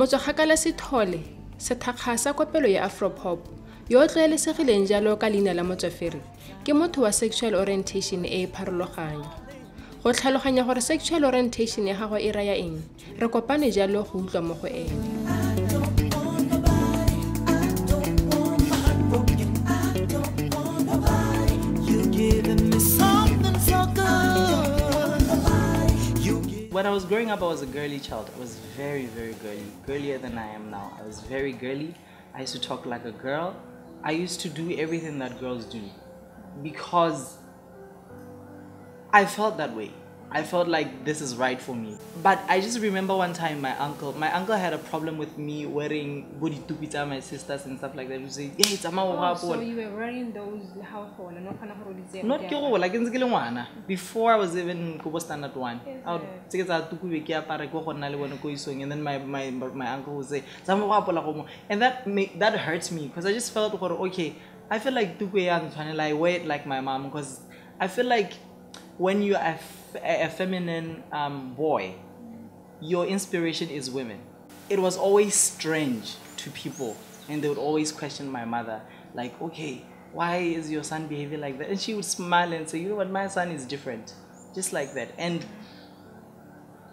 Motswakgakala Sithole, sethakga sa kopelo ya Afropop, yo o tlwaelesegileng jalo ka leina la Motswafere, ke motho wa sexual orientation e pharologanya. Go tlhaloganya gore sexual orientation ya gagwe e raya eng, re kopane jalo go utlwa mo go ene. When I was growing up, I was a girly child. I was very, very girly. Girlier than I am now. I was very girly. I used to talk like a girl. I used to do everything that girls do because I felt that way. I felt like this is right for me. But I just remember one time my uncle had a problem with me wearing body tupita, my sisters and stuff like that. He would say, yeah, it's a So you were wearing those household and not kero like in ngwana. Before I was even go standard 1. I would take and then my uncle would say, and that hurts me because I just felt okay, I feel like I wear it like my mom because I feel like when you are a feminine boy, your inspiration is women. It was always strange to people and they would always question my mother like, okay, why is your son behaving like that? And she would smile and say, you know what, my son is different, just like that. And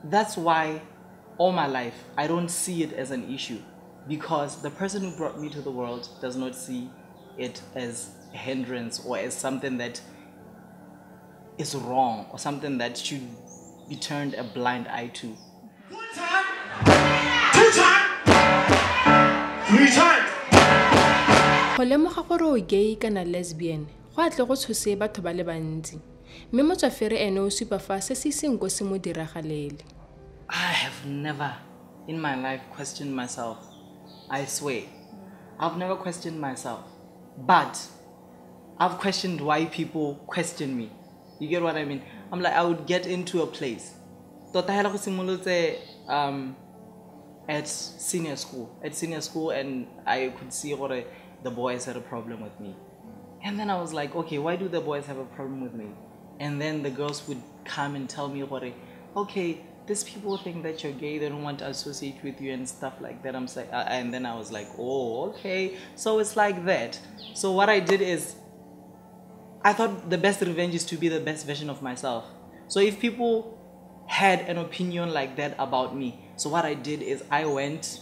that's why all my life I don't see it as an issue, because the person who brought me to the world does not see it as a hindrance or as something that is wrong or something that should be turned a blind eye to. 1 time, 2 times, 3 times. Go lemoga gore o gay kana lesbian go atle go tshose batho ba le bantsi, mme Motswafere ene o supa fa se se seng go se mo diragalele. I have never in my life questioned myself. I swear. I've never questioned myself. But I've questioned why people question me. You get what I mean? I'm like, I would get into a place. At senior school, and I could see the boys had a problem with me. And then I was like, okay, why do the boys have a problem with me? And then the girls would come and tell me, okay, these people think that you're gay, they don't want to associate with you and stuff like that. And then I was like, oh, okay, so it's like that. So what I did is, I thought the best revenge is to be the best version of myself. So if people had an opinion like that about me, so what I did is I went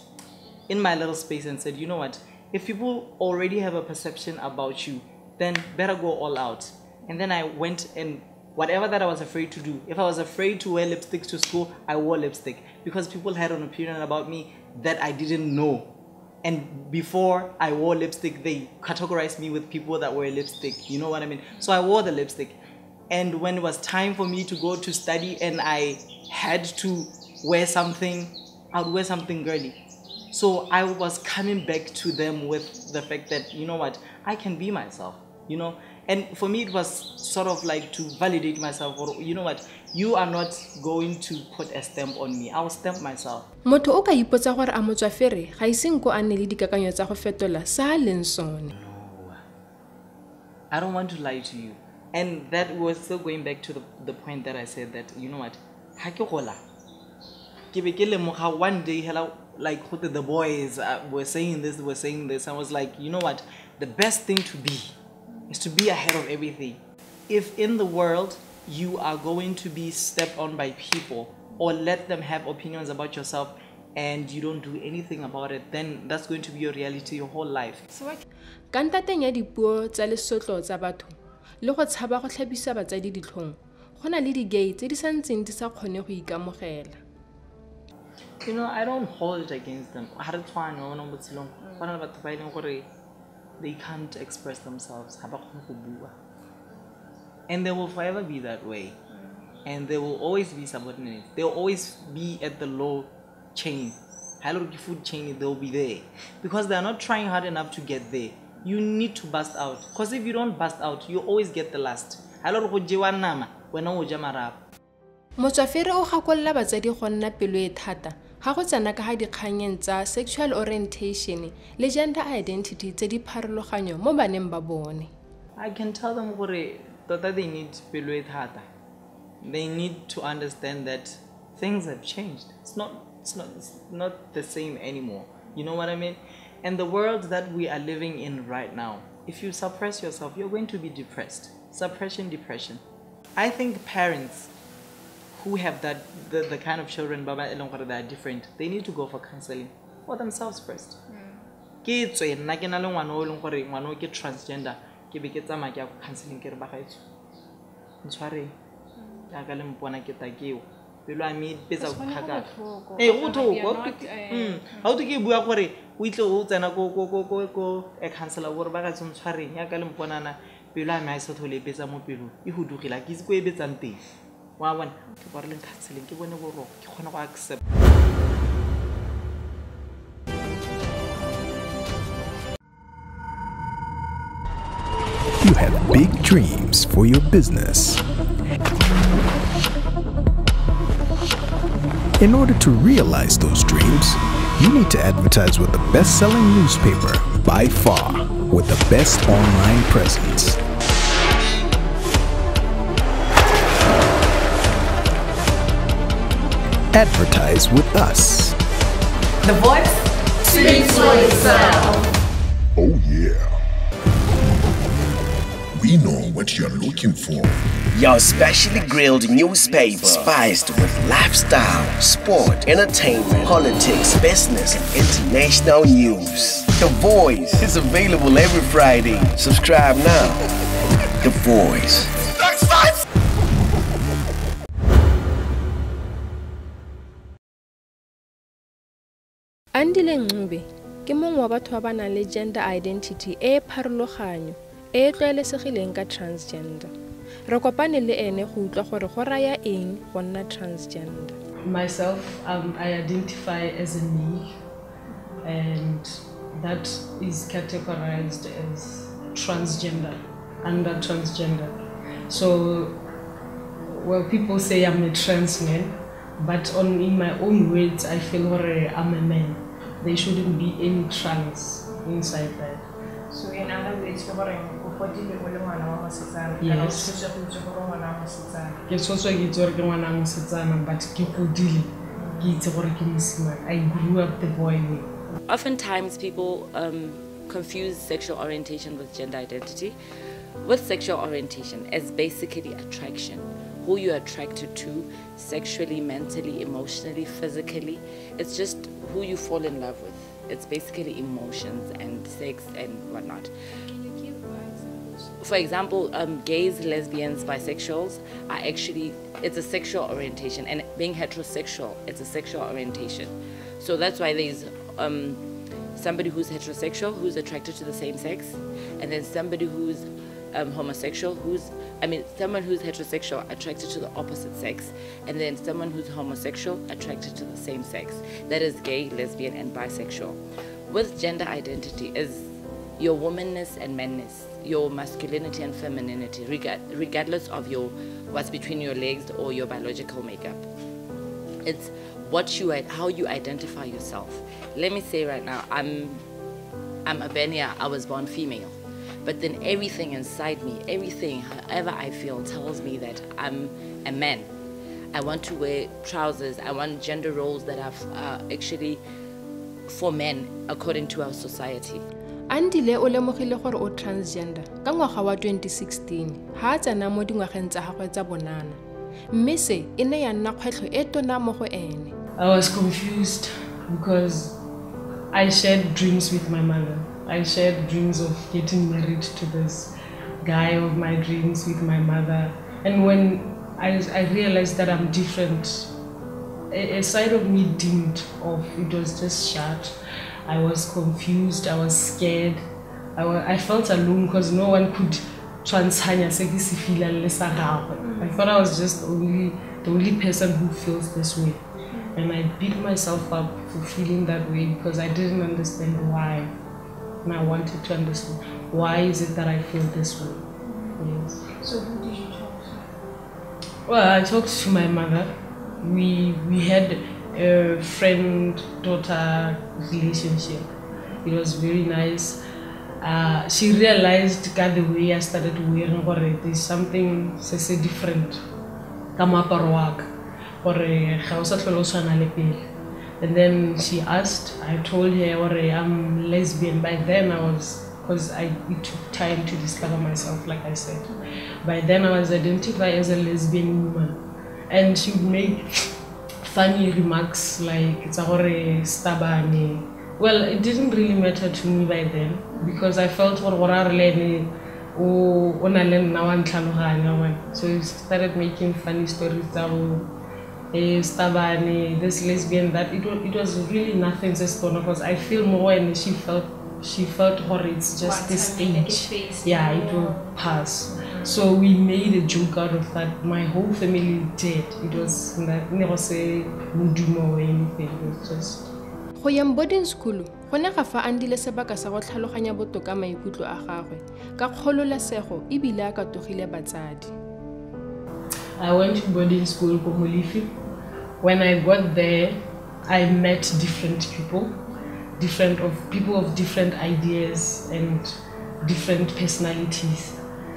in my little space and said, you know what, if people already have a perception about you, then better go all out. And then I went and whatever that I was afraid to do, if I was afraid to wear lipstick to school, I wore lipstick because people had an opinion about me that I didn't know. And before I wore lipstick, they categorized me with people that wear lipstick. You know what I mean? So I wore the lipstick. And when it was time for me to go to study and I had to wear something, I would wear something girly. So I was coming back to them with the fact that, you know what, I can be myself, you know? And for me, it was sort of like to validate myself, or you know what, you are not going to put a stamp on me. I will stamp myself. Motho o ka ipotsa gore a Motswafere ga iseng ko a nne le dikakanyo tsa go fetola sa leng sone. No, I don't want to lie to you. And that was still going back to the point that I said that, you know what, ha ke gola ke be ke lemoga one day like the boys were saying this. I was like, you know what, the best thing to be is to be ahead of everything. If in the world you are going to be stepped on by people or let them have opinions about yourself and you don't do anything about it, then that's going to be your reality your whole life. So ka ntateng ya dipuo tsa lesotlo tsa batho le go tshaba go tlhabisa batsadi ditlhong, go na le di-gay tse di santseng di sa kgone go ikamogela. You know, I don't hold it against them. They can't express themselves. And they will forever be that way. And they will always be subordinate. They'll always be at the low chain. Food chain, they'll be there. Because they're not trying hard enough to get there. You need to bust out. Because if you don't bust out, you always get the last. Motswafere o gakolla batsadi go nna pelo e thata ga go tsena ka ga dikganyeng tsa sexual orientation le gender identity tse di pharologanyo mo baneng ba bone. I can tell them that they need pelo e thata. They need to understand that things have changed. It's it's not the same anymore. You know what I mean? And the world that we are living in right now, if you suppress yourself, you're going to be depressed. Suppression, depression. I think parents who have that the kind of children that are different, they need to go for counseling for themselves first. Kids nna ke na le ngwana o leng gore ngwana o ke transgender ke be ke tsama ke ya counseling ke re ba gaetso ntshwareng ya ka le mpona ke takeo pelo a me betsa go thaka go thoko ha o ke bua gore o itle o tsena ko a counselor gore ba ga ntshwareng ya ka le mponana pelo a me a se thole betsa mo pelo e go dugila ke go e betsang teng wa bona ke ba re le counseling ke bone boroko ke kgona go accept. You have big dreams for your business. In order to realize those dreams, you need to advertise with the best-selling newspaper by far, with the best online presence. Advertise with us. The voice speaks for itself. Oh yeah. We know what you're looking for. Your specially grilled newspaper, spiced with lifestyle, sport, entertainment, politics, business, and international news. The Voice is available every Friday. Subscribe now. The Voice. Andile Ncube ke mongwe wa batho ba ba nang le gender identity e pharologanyo e tlwaelesegileng ka transgender. Re kopane le ene go utlwa gore go raya eng go nna transgender. Myself, I identify as a male, and that is categorized as transgender, under transgender. So, well, people say I'm a trans man, but in my own words, I feel I'm a man. There shouldn't be any trans inside that. So in other words, yes. I grew up the boy way. Oftentimes people confuse sexual orientation with gender identity. With sexual orientation, it's basically attraction. Who you're attracted to, sexually, mentally, emotionally, physically. It's just who you fall in love with. It's basically emotions and sex and whatnot. Can you give examples? For example, gays, lesbians, bisexuals are actually, it's a sexual orientation, and being heterosexual, it's a sexual orientation. So that's why there's somebody who's heterosexual who's attracted to the same sex, and then somebody who's homosexual someone who's heterosexual attracted to the opposite sex, and then someone who's homosexual attracted to the same sex. That is gay, lesbian, and bisexual. With gender identity is your womanness and manness, your masculinity and femininity, regardless of what's between your legs or your biological makeup. It's how you identify yourself. Let me say right now, I'm a Benia, I was born female. But then everything inside me, everything, however I feel, tells me that I'm a man. I want to wear trousers. I want gender roles that are actually for men according to our society. Andile o lemogile gore o transgender ka ngwaga wa 2016 ha a tsena mo dingwageng tsa gagwe tsa bonana. Mme se e ne ya nna kgwetlho e tona mo go ene. I was confused because I shared dreams with my mother. I shared dreams of getting married to this guy of my dreams with my mother. And when I realized that I'm different, a side of me dimmed off. It was just shut. I was confused. I was scared. I felt alone because no one could transhanya sekisifila lesagago. I thought I was just the only person who feels this way. And I beat myself up for feeling that way because I didn't understand why. And I wanted to understand why is it that I feel this way. Yes. So who did you talk to? Well, I talked to my mother. We had a friend-daughter relationship. It was very nice. She realized the way I started wearing there's something different. And then she asked, I told her, I'm lesbian. By then because it took time to discover myself, like I said. By then I was identified as a lesbian woman. And she would make funny remarks like, it's a stubborn. Well, it didn't really matter to me by then, because I felt so he started making funny stories stubborn, this lesbian, that it was really nothing just because I feel more, and she felt horror, it's just this stage. Yeah, it will pass. So we made a joke out of that. My whole family did. It was never say mudumo or anything. It was just. Go yang boarding school, go ne ga fa Andile sebaka sa go tlhaloganya botoka maikutlo a gagwe ka kgololesego e bile a ka togile batsadi. I went to boarding school for Motswafere. When I got there, I met different people of different ideas and different personalities.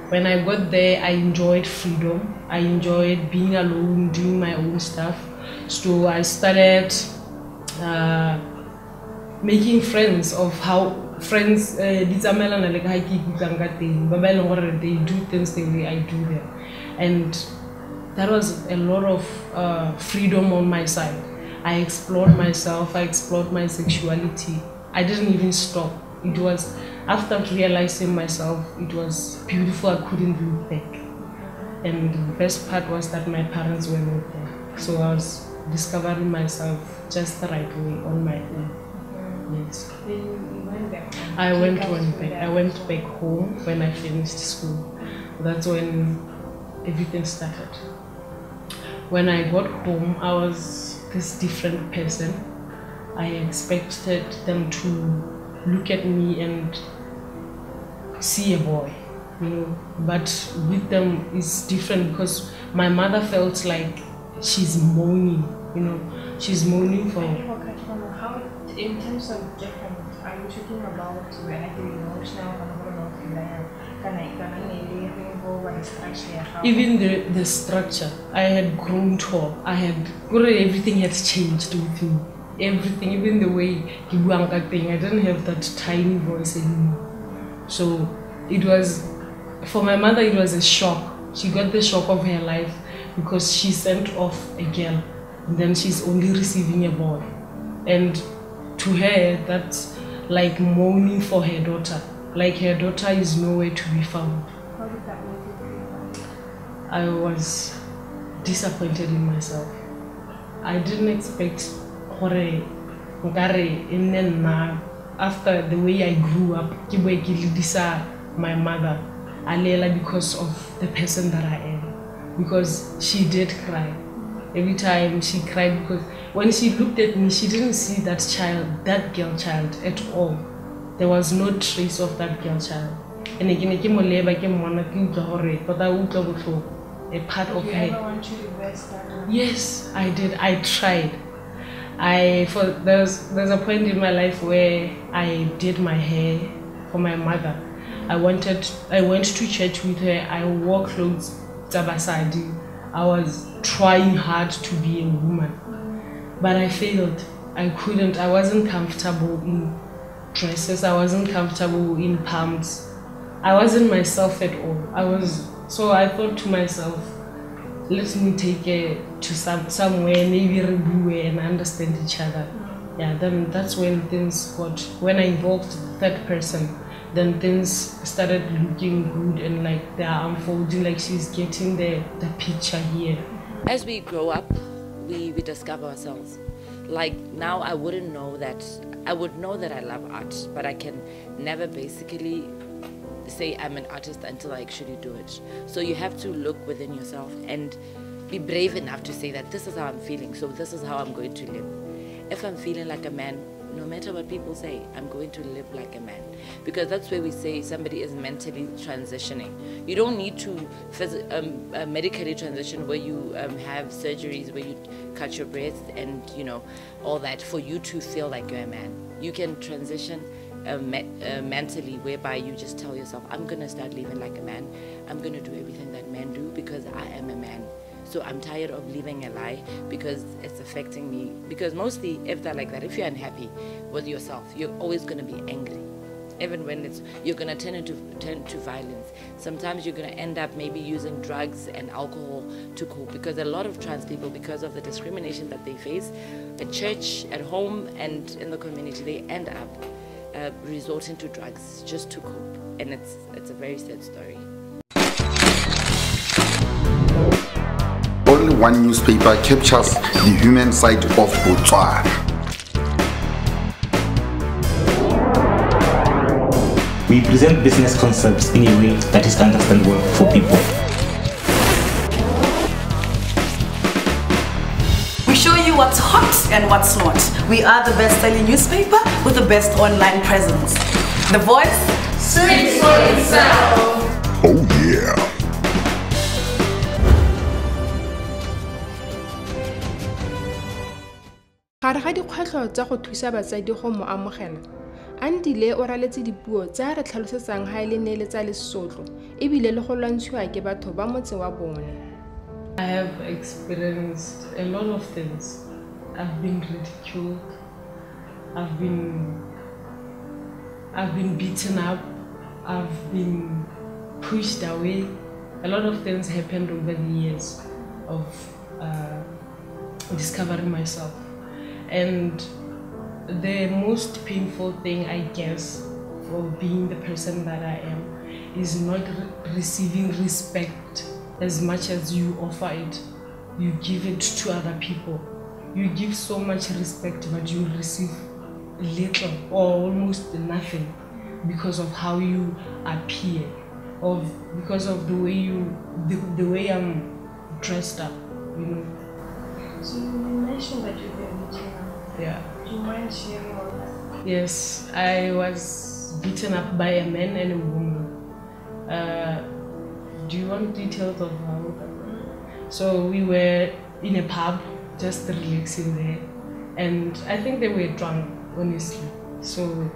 When I got there, I enjoyed freedom. I enjoyed being alone, doing my own stuff. So I started making friends they do things the way I do them. And that was a lot of freedom on my side. I explored myself, I explored my sexuality. I didn't even stop. It was after realizing myself, it was beautiful, I couldn't look back. And the best part was that my parents were not there. So I was discovering myself just the right way on my own. Yes. Then you went back? I went back home when I finished school. That's when everything started. When I got home, I was this different person. I expected them to look at me and see a boy, but with them it's different, because my mother felt like she's moaning, she's moaning for. How, in terms of different, are you talking about when I feel emotional, even the structure, I had grown tall. Everything had changed with me. Everything, even the way I didn't have that tiny voice anymore. So it was, for my mother, it was a shock. She got the shock of her life because she sent off a girl and then she's only receiving a boy. And to her, that's like mourning for her daughter. Like her daughter is nowhere to be found. How did that make you feel? I was disappointed in myself. I didn't expect after the way I grew up, my mother, because of the person that I am. Because she did cry. Every time she cried, because when she looked at me, she didn't see that girl child at all. There was no trace of that girl child. And again, a part of her. Did you ever want to reverse that? Yes, I did. I tried. There's a point in my life where I did my hair for my mother. I went to church with her. I wore clothes, tabasadi. I was trying hard to be a woman, but I failed. I couldn't. I wasn't comfortable in dresses. I wasn't comfortable in pumps. I wasn't myself at all. So I thought to myself, let me take it to somewhere, maybe review and understand each other. Yeah, then that's when things got, when I involved the third person, then things started looking good and like they are unfolding, like she's getting the picture here. As we grow up, we discover ourselves. Like now I wouldn't know that, I would know that I love art, but I can never basically say I'm an artist until I actually do it. So you have to look within yourself and be brave enough to say that this is how I'm feeling, so this is how I'm going to live. If I'm feeling like a man, no matter what people say, I'm going to live like a man. Because that's where we say somebody is mentally transitioning. You don't need to medically transition where you have surgeries, where you cut your breath and all that for you to feel like you're a man. You can transition mentally, whereby you just tell yourself, I'm going to start living like a man. I'm going to do everything that men do because I am a man. So I'm tired of living a lie because it's affecting me. Because mostly, if they're like that, if you're unhappy with yourself, you're always going to be angry. Even when you're going to turn to violence. Sometimes you're going to end up maybe using drugs and alcohol to cope, because a lot of trans people, because of the discrimination that they face at church, at home, and in the community, they end up resorting to drugs just to cope. And it's a very sad story. Only one newspaper captures the human side of Botswana. We present business concepts in a way that is understandable for people. We show you what's hot and what's not. We are the best-selling newspaper with the best online presence. The voice speaks for itself. Oh yeah. Gare ga dikgwetlho tsa go thusa batsadi go mo amogela, Andile o raletse dipuo tsa re tlhalosetsang ga ile ne le tsa lesotlo ebile le go lwantshiwa ke batho ba motse wa bone. I have experienced a lot of things. I've been ridiculed. I've been beaten up. I've been pushed away. A lot of things happened over the years of discovering myself. And the most painful thing, I guess, for being the person that I am, is not receiving respect as much as you offer it. You give it to other people. You give so much respect, but you receive little or almost nothing because of how you appear, or because of the way the way I'm dressed up, you know. So you mentioned that you've been beaten up. Yeah. Do you mind sharing all that? Yes, I was beaten up by a man and a woman. Do you want details of how? So we were in a pub, just relaxing there, and I think they were drunk, honestly. So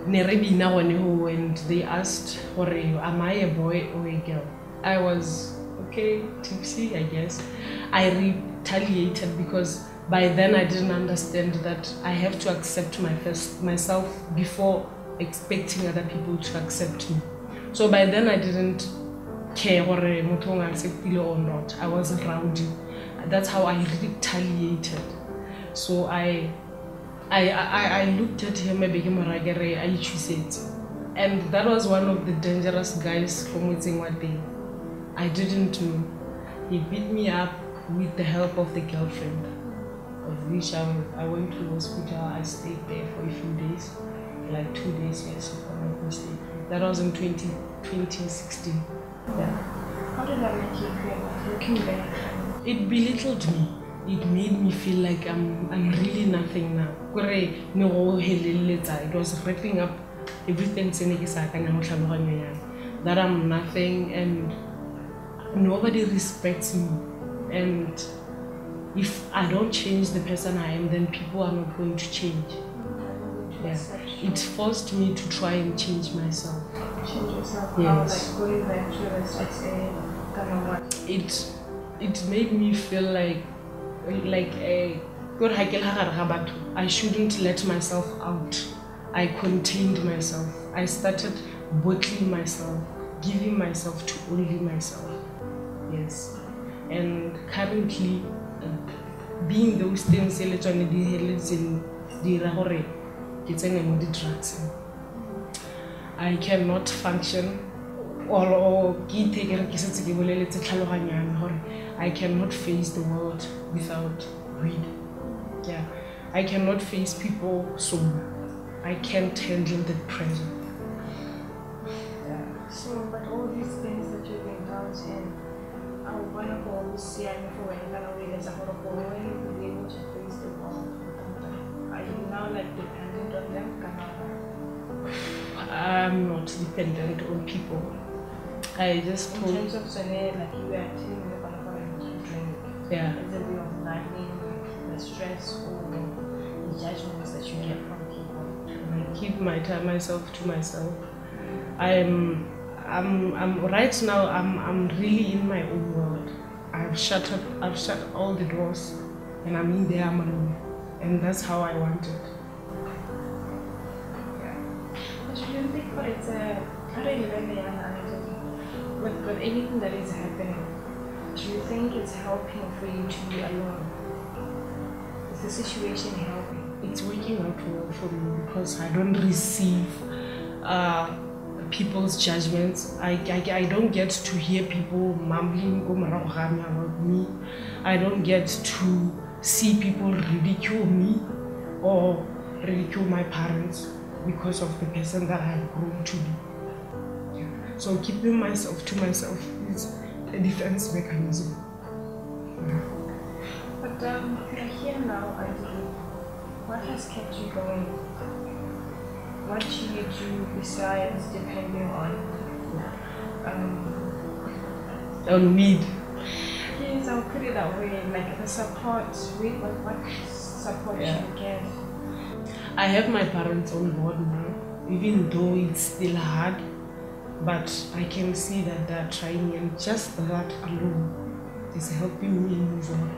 and they asked, am I a boy or a girl? I was okay, tipsy, I guess. I retaliated because by then I didn't understand that I have to accept myself before expecting other people to accept me. So by then I didn't care whether I accepted or not. I was rowdy. That's how I retaliated. So I looked at him and that was one of the dangerous guys committing what day. I didn't know. He beat me up with the help of the girlfriend, of which I went to the hospital. I stayed there for a few days, like 2 days, yes, if I'm not mistaken. That was in 2016. Yeah. How did that make you feel? Looking back? It belittled me. It made me feel like I'm really nothing now. It was wrapping up everything that I'm nothing and nobody respects me. And if I don't change the person I am, then people are not going to change. Yeah. It forced me to try and change myself. Change yourself? Yes. How, like going back to the kind of what? It made me feel like I shouldn't let myself out. I contained myself. I started bottling myself, giving myself to only myself. Yes. And currently, being those things, I cannot function or I cannot face the world without weed. Yeah, I cannot face people sober. I can't handle the pressure. Yeah. So, but all these things that you've indulged in, I want to go see for when you will be able to face the world. Are you now like dependent on them? I'm not dependent on people. I just in terms of like you are telling me about drink. Yeah. It's a way of lightening the stress or the judgments that you get from people. I keep myself to myself. I'm right now. I'm really in my own world. I I've shut all the doors, and I'm in there, I'm alone. And that's how I want it. But you don't think that it's I don't even know with anything that is happening, do you think it's helping for you to be alone? Is the situation helping? It's working out well for me because I don't receive people's judgments. I don't get to hear people mumbling about me. I don't get to see people ridicule me or ridicule my parents because of the person that I've grown to be. So keeping myself to myself is a defense mechanism. But you're here now, Andile. What has kept you going? What do you do besides depending on weed? Yes, I'll put it that way. Like the support. What support do you get? I have my parents on board now, even though it's still hard. But I can see that they're trying, and just that alone is helping me move on.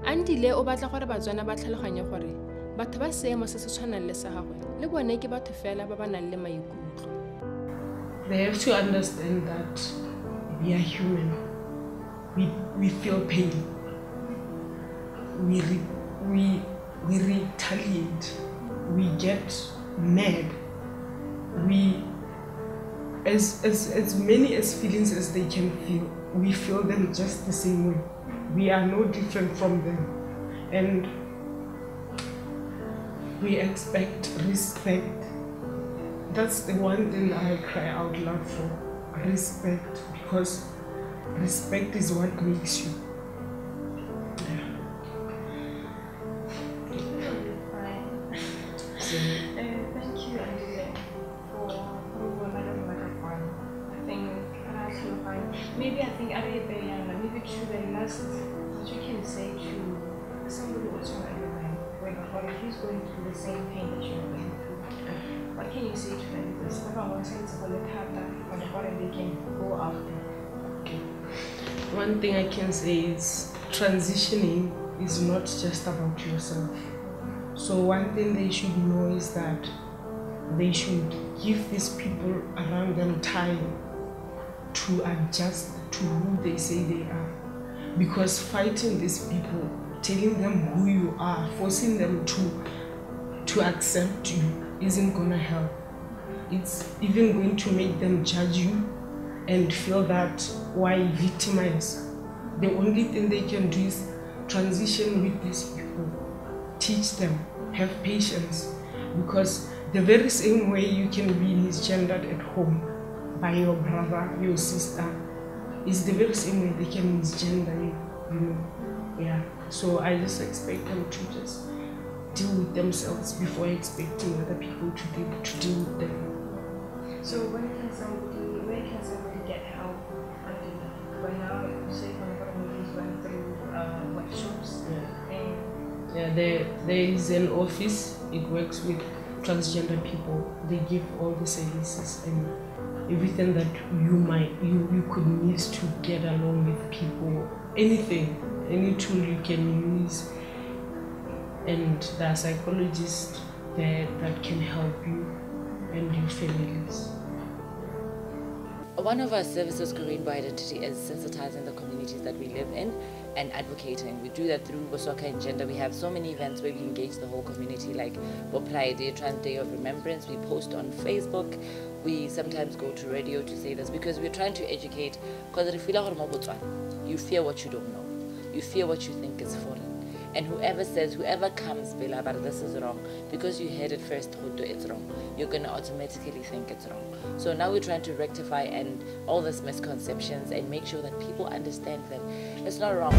Andile o batla gore Batswana ba tlhaloganye gore batho ba seemo se se tshwanang le sa gagwe le bone ke batho fela ba ba nang le maikutlo. They have to understand that we are human. We feel pain. We retaliate. We get mad. As many as feelings as they can feel, we feel them just the same way. We are no different from them. And we expect respect. That's the one thing I cry out loud for. Respect, because respect is what makes you. Thank you, Andile, for another microphone. Maybe I think maybe to the last, what you can say to somebody also when he's going through the same pain that you're going through. What can you say to them? Because everyone says for the character, for the body they can go out there. Okay. One thing I can say is transitioning is not just about yourself. So one thing they should know is that they should give these people around them time to adjust to who they say they are. Because fighting these people, telling them who you are, forcing them to accept you isn't gonna help. It's even going to make them judge you and feel that why victimize. The only thing they can do is transition with these people. Teach them, have patience, because the very same way you can be misgendered at home by your brother, your sister, is the very same way they can misgender you, Yeah. So I just expect them to just deal with themselves before expecting other people to deal with them. So where can somebody get help? Right now, you say he's going through workshops. Yeah, there is an office. It works with transgender people. They give all the services and everything that you could need to get along with people. Anything, any tool you can use, and there are psychologists there that can help you and your families. One of our services, Rainbow Identity, is sensitizing the communities that we live in and advocating. We do that through Motswafere and Gender. We have so many events where we engage the whole community, like Pride Day, Trans Day of Remembrance. We post on Facebook. We sometimes go to radio to say this because we're trying to educate. Because you fear what you don't know. You fear what you think is foreign. And whoever comes, Bella, but this is wrong, because you heard it first, it's wrong, you're going to automatically think it's wrong. So now we're trying to rectify and all these misconceptions and make sure that people understand that it's not wrong.